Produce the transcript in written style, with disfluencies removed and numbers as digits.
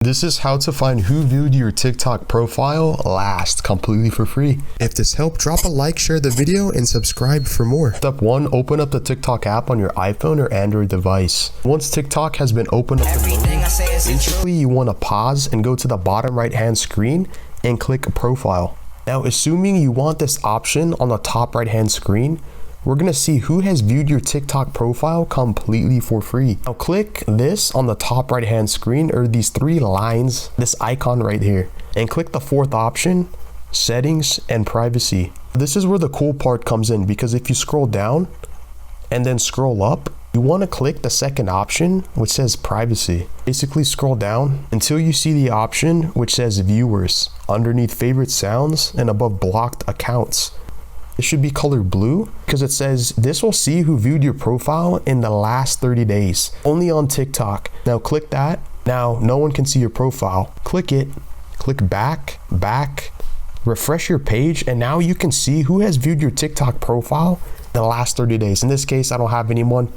This is how to find who viewed your TikTok profile last completely for free. If this helped, drop a like, share the video, and subscribe for more. Step 1, open up the TikTok app on your iPhone or Android device. Once TikTok has been opened up, basically you want to pause and go to the bottom right hand screen and click profile. Now, assuming you want this option on the top right hand screen, we're going to see who has viewed your TikTok profile completely for free. Now click this on the top right hand screen, or these three lines, this icon right here, and click the fourth option, settings and privacy. This is where the cool part comes in, because if you scroll down and then scroll up, you want to click the second option which says privacy. Basically scroll down until you see the option which says viewers underneath favorite sounds and above blocked accounts. It should be colored blue because it says this will see who viewed your profile in the last 30 days, only on TikTok. Now click that. Now no one can see your profile. Click it, click back, refresh your page, and now you can see who has viewed your TikTok profile in the last 30 days. In this case, I don't have anyone.